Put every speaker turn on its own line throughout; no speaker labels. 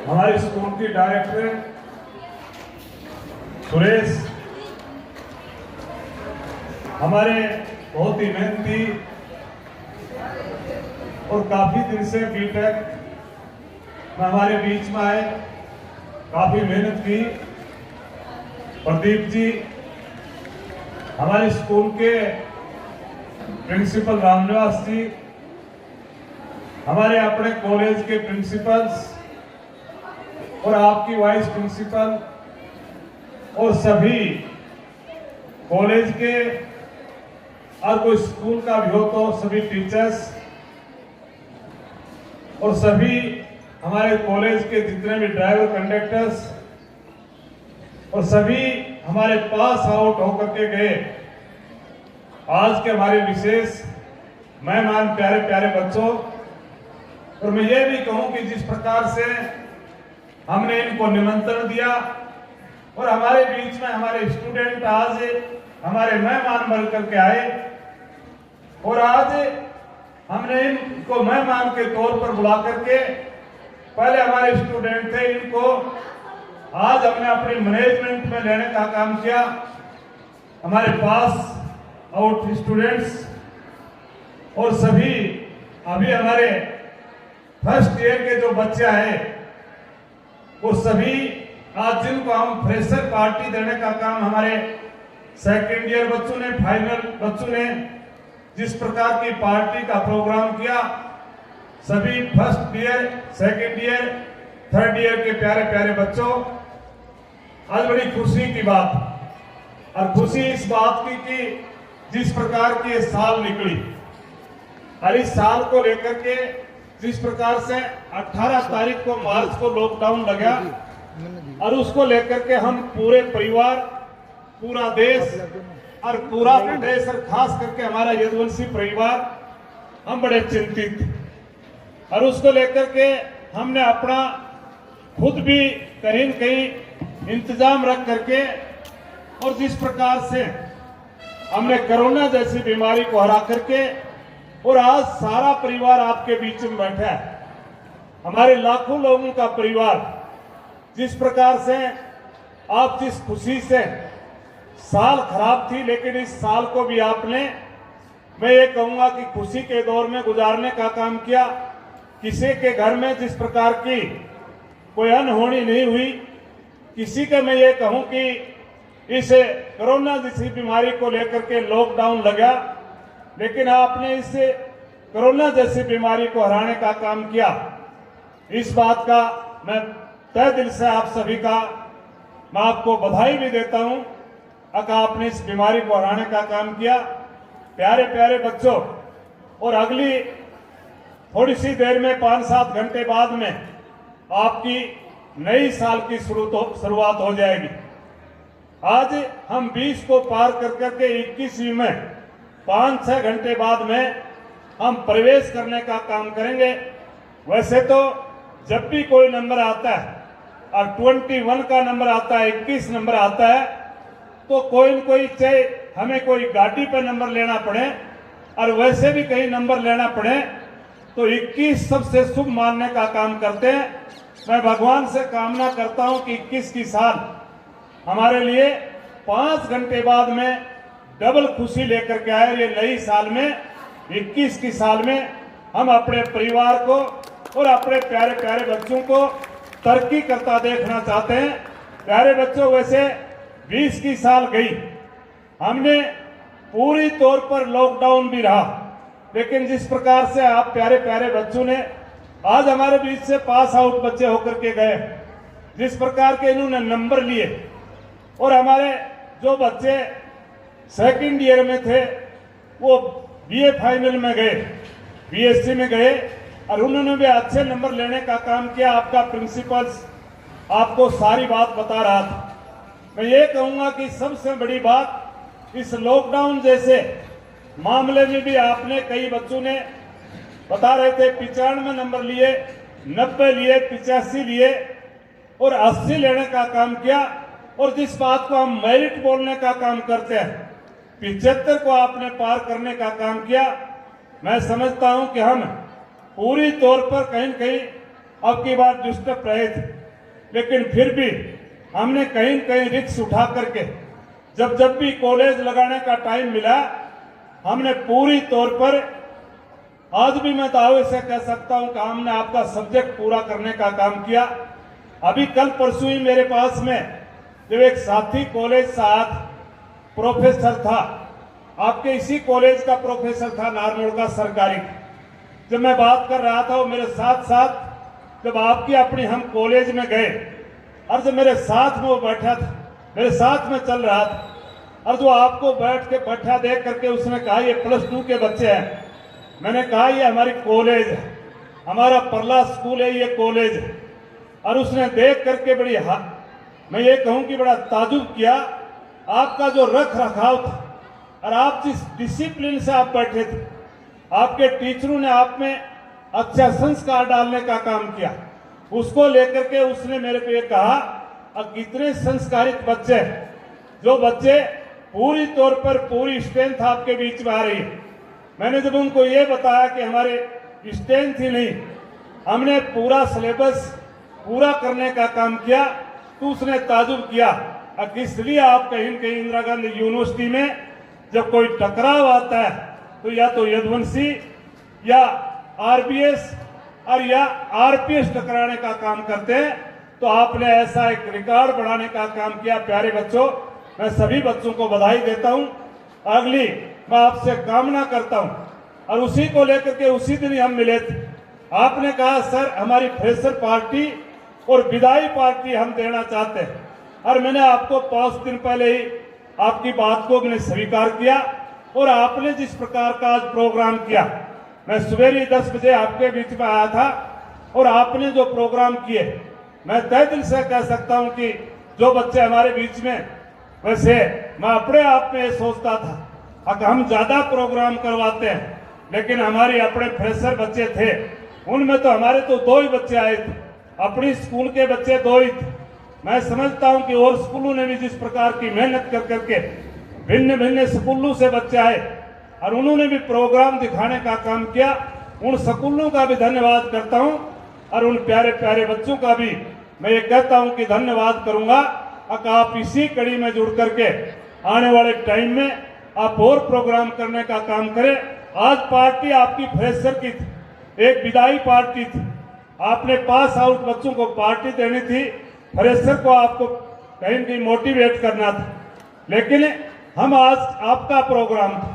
हमारे स्कूल की डायरेक्टर सुरेश, हमारे बहुत ही मेहनती और काफी दिन से बीटेक में हमारे बीच में आए, काफी मेहनत की प्रदीप जी, हमारे स्कूल के प्रिंसिपल रामनिवास जी, हमारे अपने कॉलेज के प्रिंसिपल्स और आपकी वाइस प्रिंसिपल और सभी कॉलेज के और कोई स्कूल का भी हो तो सभी टीचर्स और सभी हमारे कॉलेज के जितने भी ड्राइवर कंडक्टर्स और सभी हमारे पास आउट होकर के गए आज के हमारे विशेष मेहमान प्यारे प्यारे बच्चों। और मैं ये भी कहूं कि जिस प्रकार से हमने इनको निमंत्रण दिया और हमारे बीच में हमारे स्टूडेंट आज हमारे मेहमान बन करके आए और आज हमने इनको मेहमान के तौर पर बुला करके, पहले हमारे स्टूडेंट थे, इनको आज हमने अपनी मैनेजमेंट में लेने का काम किया। हमारे पास आउट स्टूडेंट्स और सभी अभी हमारे फर्स्ट ईयर के जो बच्चे आए वो सभी आज जिनको हम फ्रेशर पार्टी देने का काम हमारे सेकेंड ईयर बच्चों ने, फाइनल बच्चों ने जिस प्रकार की पार्टी का प्रोग्राम किया, सभी first year, second year, third year के प्यारे प्यारे बच्चों, आज बड़ी खुशी की बात और खुशी इस बात की कि जिस प्रकार की साल निकली और इस साल को लेकर के जिस प्रकार से 18 तारीख को मार्च को लॉकडाउन लगा और उसको लेकर के हम पूरे परिवार, पूरा देश और पूरा प्रदेश और खास करके हमारा यदुवंशी परिवार हम बड़े चिंतित थे और उसको लेकर के हमने अपना खुद भी कहीं न कहीं इंतजाम रख करके और जिस प्रकार से हमने कोरोना जैसी बीमारी को हरा करके और आज सारा परिवार आपके बीच में बैठा है, हमारे लाखों लोगों का परिवार, जिस प्रकार से आप जिस खुशी से, साल खराब थी लेकिन इस साल को भी आपने, मैं ये कहूंगा कि खुशी के दौर में गुजारने का काम किया। किसी के घर में जिस प्रकार की कोई अनहोनी नहीं हुई, किसी का मैं ये कहूं कि इस कोरोना जैसी बीमारी को लेकर के लॉकडाउन लगा, लेकिन आपने इस कोरोना जैसी बीमारी को हराने का काम किया। इस बात का मैं तहे दिल से आप सभी का मैं आपको बधाई भी देता हूं कि आपने इस बीमारी को हराने का काम किया। प्यारे प्यारे बच्चों, और अगली थोड़ी सी देर में 5-7 घंटे बाद में आपकी नई साल की शुरुआत हो जाएगी। आज हम 20 को पार कर करके 21वीं में 5-6 घंटे बाद में हम प्रवेश करने का काम करेंगे। वैसे तो जब भी कोई नंबर आता है और 21 का नंबर आता है, 21 नंबर आता है, तो कोई न कोई, चाहे हमें कोई गाड़ी पर नंबर लेना पड़े और वैसे भी कहीं नंबर लेना पड़े, तो 21 सबसे शुभ मानने का काम करते हैं। मैं भगवान से कामना करता हूं कि 21 की साल हमारे लिए 5 घंटे बाद में डबल खुशी लेकर के आए। ये नई साल में, 21 की साल में हम अपने परिवार को और अपने प्यारे प्यारे बच्चों को तरक्की करता देखना चाहते हैं। प्यारे बच्चों, वैसे 20 की साल गई, हमने पूरी तौर पर लॉकडाउन भी रहा, लेकिन जिस प्रकार से आप प्यारे प्यारे बच्चों ने आज हमारे बीच से पास आउट बच्चे होकर के गए, जिस प्रकार के इन्होंने नंबर लिए, और हमारे जो बच्चे सेकंड ईयर में थे वो बीए फाइनल में गए, बीएससी में गए और उन्होंने भी अच्छे नंबर लेने का काम किया। आपका प्रिंसिपल्स आपको सारी बात बता रहा था। मैं ये कहूंगा कि सबसे बड़ी बात, इस लॉकडाउन जैसे मामले में भी आपने, कई बच्चों ने बता रहे थे 95 नंबर लिए, 90 लिए, 85 लिए और 80 लेने का काम किया। और जिस बात को हम मेरिट बोलने का काम करते हैं, 75 को आपने पार करने का काम किया। मैं समझता हूं कि हम पूरी तौर पर कहीं न कहीं अब की बार डिस्टर्ब रहे थे, लेकिन फिर भी हमने कहीं कहीं रिस्क उठा करके जब भी कॉलेज लगाने का टाइम मिला, हमने पूरी तौर पर, आज भी मैं दावे से कह सकता हूं कि हमने आपका सब्जेक्ट पूरा करने का काम किया। अभी कल परसों ही मेरे पास में जब एक साथी कॉलेज साथ प्रोफेसर था, आपके इसी कॉलेज का प्रोफेसर था, नारनौल का सरकारी, जब मैं बात कर रहा था वो मेरे साथ साथ जब आपकी अपनी हम कॉलेज में गए और जब मेरे साथ में वो बैठा था, मेरे साथ में चल रहा था, और जो आपको बैठा देख करके उसने कहा ये +2 के बच्चे हैं। मैंने कहा ये हमारी कॉलेज है, हमारा परला स्कूल है ये कॉलेज है। और उसने देख करके बड़ी मैं ये कहूं कि बड़ा ताजुब किया, आपका जो रख रखाव था और आप जिस डिसिप्लिन से आप बैठे थे, आपके टीचरों ने आप में अच्छा संस्कार डालने का काम किया, उसको लेकर के उसने मेरे को ये कहा, अब कितने संस्कारित बच्चे, जो बच्चे पूरी तौर पर पूरी स्ट्रेंथ आपके बीच में आ रही है। मैंने जब उनको ये बताया कि हमारे स्ट्रेंथ ही नहीं, हमने पूरा सिलेबस पूरा करने का काम किया, तो उसने ताजुब किया इसलिए आप कहीं न कहीं इंदिरा गांधी यूनिवर्सिटी में जब कोई टकराव आता है तो या तो यदुवंशी या आरबीएस और या आरपीएस टकराने का काम करते हैं। तो आपने ऐसा एक रिकॉर्ड बढ़ाने का काम किया। प्यारे बच्चों, मैं सभी बच्चों को बधाई देता हूं। अगली मैं आपसे कामना करता हूं, और उसी को लेकर के उसी दिन ही हम मिले थे। आपने कहा सर हमारी फ्रेशर पार्टी और विदाई पार्टी हम देना चाहते हैं, और मैंने आपको 5 दिन पहले ही आपकी बात को मैंने स्वीकार किया। और आपने जिस प्रकार का आज प्रोग्राम किया, मैं सवेरे 10 बजे आपके बीच में आया था, और आपने जो प्रोग्राम किए, मैं तहे दिल से कह सकता हूं कि जो बच्चे हमारे बीच में, वैसे मैं अपने आप में सोचता था कि हम ज्यादा प्रोग्राम करवाते हैं, लेकिन हमारे अपने फ्रेशर बच्चे थे, उनमें तो हमारे तो 2 ही बच्चे आए थे, अपनी स्कूल के बच्चे 2 ही थे। मैं समझता हूं कि और स्कूलों ने भी जिस प्रकार की मेहनत कर करके भिन्न भिन्न स्कूलों से बच्चे आए और उन्होंने भी प्रोग्राम दिखाने का काम किया, उन स्कूलों का भी धन्यवाद करता हूं, और उन प्यारे प्यारे बच्चों का भी मैं ये कहता हूं कि धन्यवाद करूंगा। आप इसी कड़ी में जुड़ करके आने वाले टाइम में आप और प्रोग्राम करने का काम करें। आज पार्टी आपकी फ्रेशर की थी, एक विदाई पार्टी थी, आपने पास आउट बच्चों को पार्टी देनी थी, फ्रेशर को आपको कहीं न कहीं मोटिवेट करना था, लेकिन हम आज आपका प्रोग्राम था,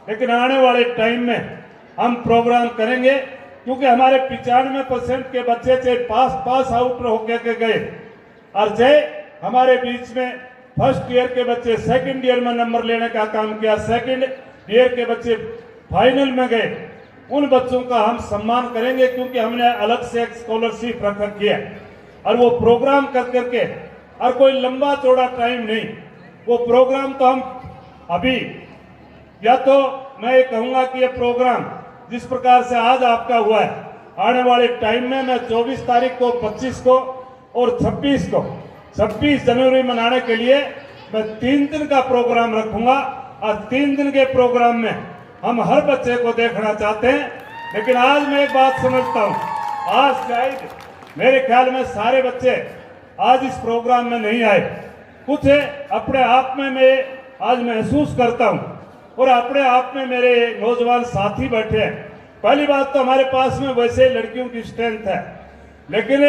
लेकिन आने वाले टाइम में हम प्रोग्राम करेंगे, क्योंकि हमारे 95% के बच्चे चाहे पास आउट होकर के गए, और चाहे हमारे बीच में फर्स्ट ईयर के बच्चे सेकंड ईयर में नंबर लेने का काम किया, सेकंड ईयर के बच्चे फाइनल में गए, उन बच्चों का हम सम्मान करेंगे, क्योंकि हमने अलग से एक स्कॉलरशिप रख रखी है, और वो प्रोग्राम कर करके, और कोई लंबा चौड़ा टाइम नहीं, वो प्रोग्राम तो हम अभी, या तो मैं ये कहूंगा कि ये प्रोग्राम जिस प्रकार से आज आपका हुआ है, आने वाले टाइम में मैं 24 तारीख को, 25 को और 26 जनवरी मनाने के लिए मैं 3 दिन का प्रोग्राम रखूंगा, और 3 दिन के प्रोग्राम में हम हर बच्चे को देखना चाहते हैं। लेकिन आज मैं एक बात समझता हूं, आज शायद मेरे ख्याल में सारे बच्चे आज इस प्रोग्राम में नहीं आए, कुछ अपने आप में मैं आज महसूस करता हूं, और अपने आप में मेरे नौजवान साथी बैठे हैं। पहली बात तो हमारे पास में वैसे लड़कियों की स्ट्रेंथ है, लेकिन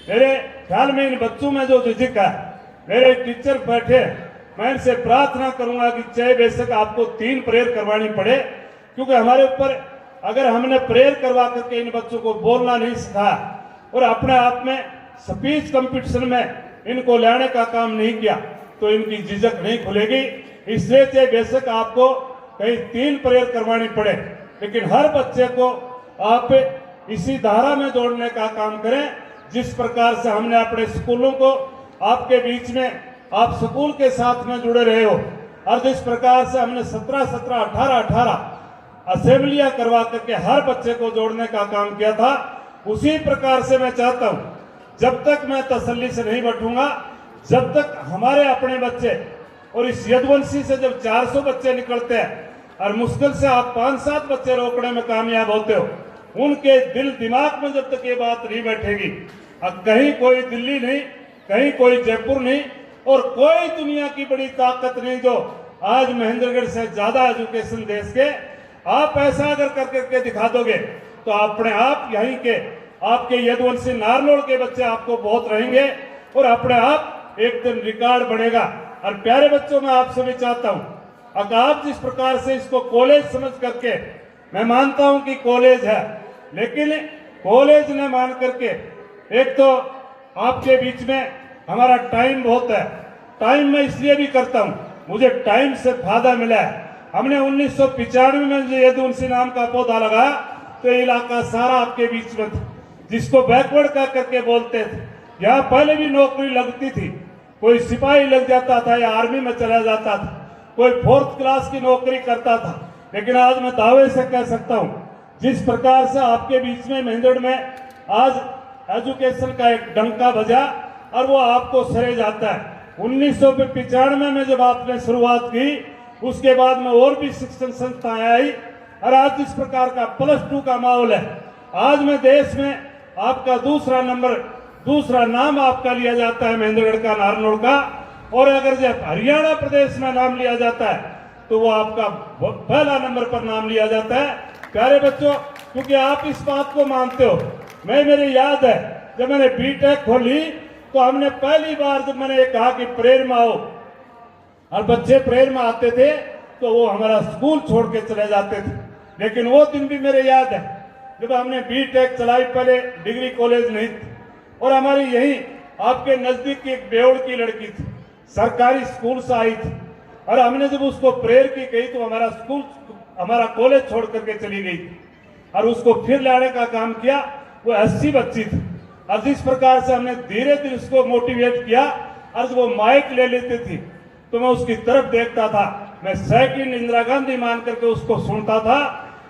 मेरे ख्याल में इन बच्चों में जो झिझक है, मेरे टीचर बैठे, मैं इनसे प्रार्थना करूंगा कि चाहे बेशक आपको 3 प्रेयर करवानी पड़े, क्योंकि हमारे ऊपर अगर हमने प्रेयर करवा करके इन बच्चों को बोलना नहीं सिखाया और अपने आप में स्पीच कंपटीशन में इनको लाने का काम नहीं किया, तो इनकी झिझक नहीं खुलेगी। इसलिए चाहे बेशक आपको कहीं 3 प्रेयर करवानी पड़े, लेकिन हर बच्चे को आप इसी धारा में जोड़ने का काम करें, जिस प्रकार से हमने अपने स्कूलों को आपके बीच में, आप स्कूल के साथ में जुड़े रहे हो, और जिस प्रकार से हमने 17-17, 18-18 असेंबलियां करवा करके हर बच्चे को जोड़ने का काम किया था, उसी प्रकार से मैं चाहता हूं, जब तक मैं तसल्ली से नहीं बैठूंगा, जब तक हमारे अपने बच्चे, और इस यदुवंशी से जब 400 बच्चे निकलते हैं और मुश्किल से आप 5-7 बच्चे रोकने में कामयाब होते हो, उनके दिल दिमाग में जब तक ये बात नहीं बैठेगी, अब कहीं कोई दिल्ली नहीं, कहीं कोई जयपुर नहीं और कोई दुनिया की बड़ी ताकत नहीं जो आज महेंद्रगढ़ से ज्यादा एजुकेशन देश के, आप ऐसा अगर करके दिखा दोगे तो अपने आप यहीं के आपके यदुवंशी नारनौल के बच्चे आपको बहुत रहेंगे और अपने आप एक दिन रिकॉर्ड बनेगा। और प्यारे बच्चों, मैं आपसे भी चाहता हूं, अगर आप जिस प्रकार से इसको कॉलेज समझ करके, मैं मानता हूं कि कॉलेज है, लेकिन कॉलेज न मान करके, एक तो आपके बीच में हमारा टाइम बहुत है, टाइम मैं इसलिए भी करता हूं, मुझे टाइम से फायदा मिला है। हमने 1995 में जो यदुवंशी नाम का पौधा लगाया तो इलाका सारा आपके बीच में था, जिसको बैकवर्ड का करके बोलते थे। यहाँ पहले भी नौकरी लगती थी, कोई सिपाही लग जाता था या आर्मी में चला जाता था, कोई 4th क्लास की नौकरी करता था। लेकिन आज मैं दावे से कह सकता हूँ, जिस प्रकार से आपके बीच में महेंद्रगढ़ में आज एजुकेशन का एक डंका बजा और वो आपको सरे जाता है। 1995 में जब आपने शुरुआत की, उसके बाद में और भी शिक्षण संस्थाएं आई और आज जिस प्रकार का +2 का माहौल है, आज में देश में आपका दूसरा नाम आपका लिया जाता है महेंद्रगढ़ का, नारनौल का। और अगर जब हरियाणा प्रदेश में नाम लिया जाता है तो वो आपका पहला नंबर पर नाम लिया जाता है। प्यारे बच्चों, क्योंकि आप इस बात को मानते हो, मेरे याद है जब मैंने बीटेक खोली तो हमने पहली बार जब मैंने ये कहा कि प्रेयर में आओ और बच्चे प्रेयर में आते थे तो वो हमारा स्कूल छोड़ के चले जाते थे। लेकिन वो दिन भी मेरे याद है जब हमने बीटेक चलाई, पहले डिग्री कॉलेज नहीं थी और हमारी यही आपके नजदीक की एक बेउड़ की लड़की थी, सरकारी स्कूल से आई थी और हमने जब उसको प्रेयर की कही तो हमारा कॉलेज छोड़ करके चली गई थी और उसको फिर लाने का काम किया। वो 80 बच्ची थी और जिस प्रकार से हमने धीरे धीरे उसको मोटिवेट किया और जब वो माइक ले लेती थी तो मैं उसकी तरफ देखता था, मैं सेकंड इंदिरा गांधी मान करके उसको सुनता था।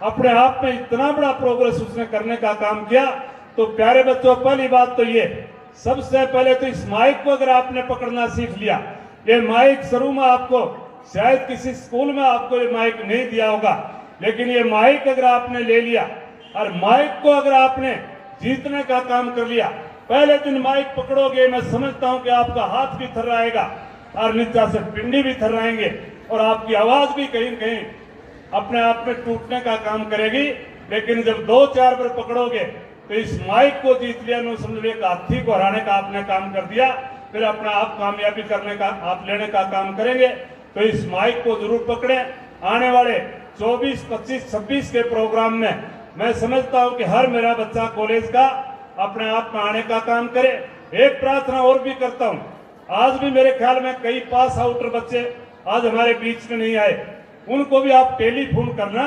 अपने आप में इतना बड़ा प्रोग्रेस उसने करने का काम किया। तो प्यारे बच्चों, पहली बात तो ये, सबसे पहले तो इस माइक को अगर आपने पकड़ना सीख लिया, ये माइक शुरू में आपको शायद किसी स्कूल में आपको ये माइक नहीं दिया होगा, लेकिन ये माइक अगर आपने ले लिया और माइक को अगर आपने जीतने का काम कर लिया, पहले दिन माइक पकड़ोगे, मैं समझता हूं कि आपका हाथ भी थर्राएगा और नीचा से पिंडी भी थर्राएंगे और आपकी आवाज भी कहीं कहीं अपने आप में टूटने का काम करेगी। लेकिन जब 2-4 बार पकड़ोगे तो इस माइक को जीत लिया, नो समझ एक हाथी को हराने का आपने काम कर दिया, फिर अपना आप कामयाबी करने का आप लेने का काम करेंगे। तो इस माइक को जरूर पकड़े। आने वाले 24, 25, 26 के प्रोग्राम में मैं समझता हूं कि हर मेरा बच्चा कॉलेज का अपने आप में आने का काम करे। एक प्रार्थना और भी करता हूं, आज भी मेरे ख्याल में कई पास आउटर बच्चे आज हमारे बीच में नहीं आए, उनको भी आप टेलीफोन करना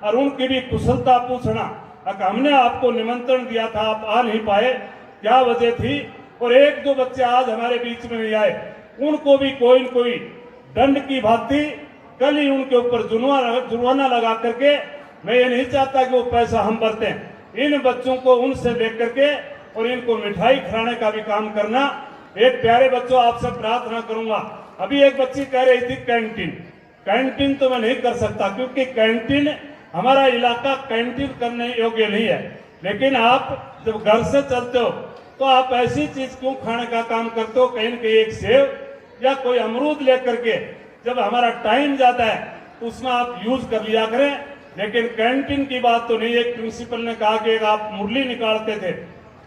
और उनकी भी कुशलता पूछना। अगर हमने आपको निमंत्रण दिया था, आप आ नहीं पाए, क्या वजह थी? और 1-2 बच्चे आज हमारे बीच में नहीं आए, उनको भी कोई न कोई दंड की भांति कल ही उनके ऊपर जुर्माना लगा करके, मैं ये नहीं चाहता कि वो पैसा हम बरतें, इन बच्चों को उनसे लेकर के और इनको मिठाई खिलाने का भी काम करना। एक प्यारे बच्चों, आपसे प्रार्थना करूंगा, अभी एक बच्ची कह रही थी कैंटीन तो मैं नहीं कर सकता क्योंकि कैंटीन हमारा इलाका कैंटीन करने योग्य नहीं है। लेकिन आप जब घर से चलते हो तो आप ऐसी चीज क्यों खाने का काम करते हो, कहीं न कहीं एक सेव या कोई अमरूद लेकर के जब हमारा टाइम जाता है तो उसमें आप यूज कर लिया करें। लेकिन कैंटीन की बात तो नहीं। एक प्रिंसिपल ने कहा कि आप मुरली निकालते थे,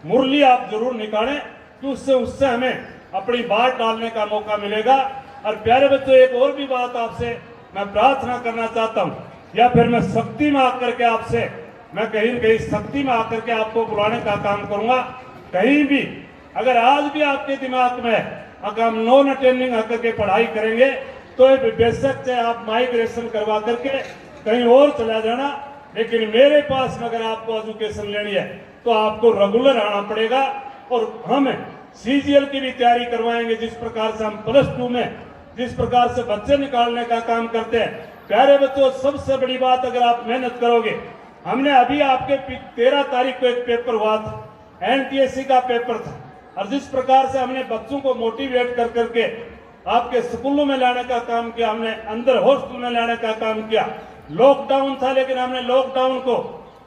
मुरली आप जरूर निकालें कि उससे हमें अपनी बात डालने का मौका मिलेगा। और प्यारे बच्चों, एक और भी बात आपसे मैं प्रार्थना करना चाहता हूं, या फिर मैं शक्ति में आकर के आपसे मैं कहीं न कहीं शक्ति में आकर के आपको बुलाने का काम करूंगा। कहीं भी अगर आज भी आपके दिमाग में अगर हम नॉन अटेंडिंग आकर के पढ़ाई करेंगे तो बेशक से आप माइग्रेशन करवा करके कहीं और चला जाना, लेकिन मेरे पास में अगर आपको एजुकेशन लेनी है तो आपको रेगुलर आना पड़ेगा। और हम CGL की भी तैयारी करवाएंगे, जिस प्रकार से हम +2 में जिस प्रकार से बच्चे निकालने का काम करते हैं। प्यारे बच्चों, सबसे बड़ी बात, अगर आप मेहनत करोगे, हमने अभी आपके 13 तारीख को एक पेपर हुआ था, NTSC का पेपर था, और जिस प्रकार से हमने बच्चों को मोटिवेट कर करके आपके स्कूलों में लाने का काम किया, हमने अंदर हॉस्टल में लाने का काम किया। लॉकडाउन था लेकिन हमने लॉकडाउन को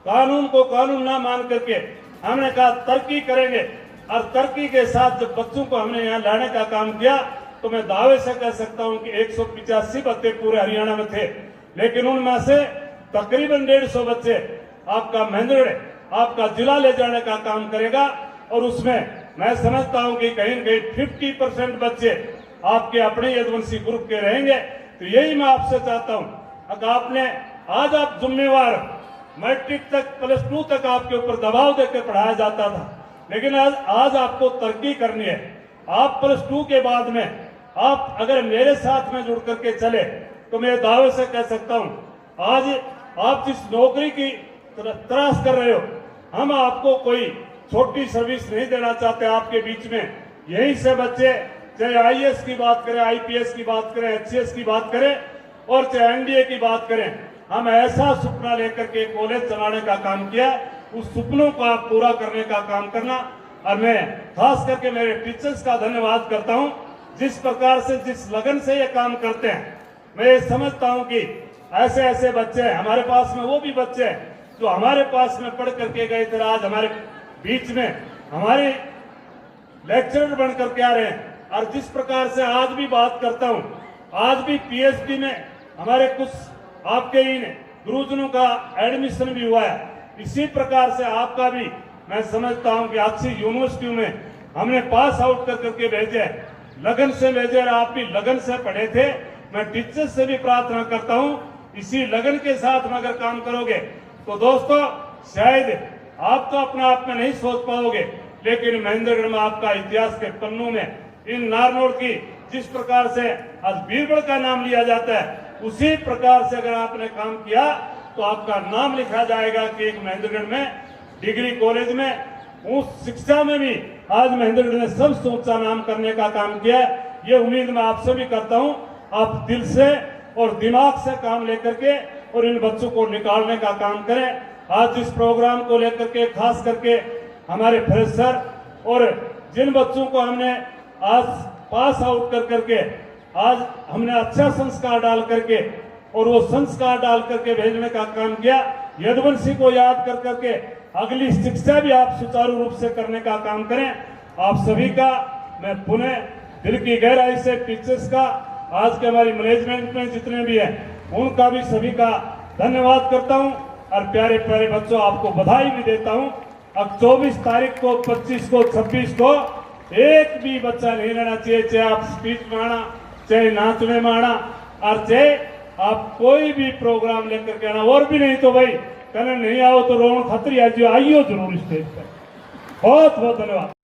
कानून को कानून ना मान करके हमने कहा तरक्की करेंगे, और तरक्की के साथ जब बच्चों को हमने यहाँ लाने का काम किया तो मैं दावे से कह सकता हूँ कि 185 बच्चे पूरे हरियाणा में थे, लेकिन उनमें से तकरीबन 150 बच्चे आपका महेंद्रगढ़ आपका जिला ले जाने का काम करेगा, और उसमें मैं समझता हूं कि कहीं न कहीं 50% बच्चे आपके अपने यदुवंशी ग्रुप के रहेंगे। तो यही मैं आपसे चाहता हूं, अगर आपने आज आप जिम्मेवार, मैट्रिक तक +2 तक आपके ऊपर दबाव देकर पढ़ाया जाता था, लेकिन आज आपको तरक्की करनी है। आप +2 के बाद में आप अगर मेरे साथ में जुड़ करके चले तो मैं दावे से कह सकता हूं, आज आप जिस नौकरी की तलाश कर रहे हो, हम आपको कोई छोटी सर्विस नहीं देना चाहते। आपके बीच में यहीं से बच्चे चाहे आईएएस की बात करें, आईपीएस की बात करें, एचसीएस की बात करें, और चाहे एनडीए की बात करें, हम ऐसा सपना लेकर के कॉलेज चलाने का काम किया, उस सपनों को आप पूरा करने का काम करना। और मैं खास करके मेरे टीचर्स का धन्यवाद करता हूं, जिस प्रकार से जिस लगन से ये काम करते हैं। मैं ये समझता हूं कि ऐसे ऐसे बच्चे हैं हमारे पास में, वो भी बच्चे हैं जो हमारे पास में पढ़ करके गए थे, आज हमारे बीच में हमारे लेक्चरर बन करके आ रहे हैं। और जिस प्रकार से आज भी बात करता हूं, आज भी पीएचडी में हमारे कुछ आपके ही गुरुजनों का एडमिशन भी हुआ है। इसी प्रकार से आपका भी मैं समझता हूं कि अच्छी यूनिवर्सिटी में हमने पास आउट कर करके भेजे, लगन से भेजे, और आप भी लगन से पढ़े थे। मैं टीचर्स से भी प्रार्थना करता हूं, इसी लगन के साथ में अगर काम करोगे तो दोस्तों शायद आप तो अपने आप में नहीं सोच पाओगे, लेकिन महेंद्रगढ़ में आपका इतिहास के पन्नों में इन नारनौल की जिस प्रकार से आज बीरबल का नाम लिया जाता है, उसी प्रकार से अगर आपने काम किया तो आपका नाम लिखा जाएगा कि एक महेंद्रगढ़ में डिग्री कॉलेज में, उस शिक्षा में भी आज महेंद्रगढ़ ने सबसे ऊंचा नाम करने का काम किया। ये उम्मीद मैं आपसे भी करता हूं, आप दिल से और दिमाग से काम लेकर के और इन बच्चों को निकालने का काम करें। आज इस प्रोग्राम को लेकर के खास करके हमारे फ्रेशर और जिन बच्चों को हमने आज पास आउट कर करके आज हमने अच्छा संस्कार डाल करके और वो संस्कार डाल करके भेजने का काम किया, यदुवंशी को याद कर करके अगली शिक्षा भी आप सुचारू रूप से करने का काम करें। आप सभी का मैं पुनः दिल की गहराई से टीचर्स का, आज के हमारी मैनेजमेंट में जितने भी हैं उनका भी सभी का धन्यवाद करता हूं, और प्यारे प्यारे बच्चों आपको बधाई भी देता हूं। अब 24 तारीख को, 25 को, 26 को एक भी बच्चा नहीं रहना चाहिए, चाहे आप स्पीच में आना, चाहे नाच में आना, और चाहे आप कोई भी प्रोग्राम लेकर के आना, और भी नहीं तो भाई कहना नहीं आओ तो रोहन खत्री आज आइयो जरूर स्टेज पर। बहुत बहुत धन्यवाद।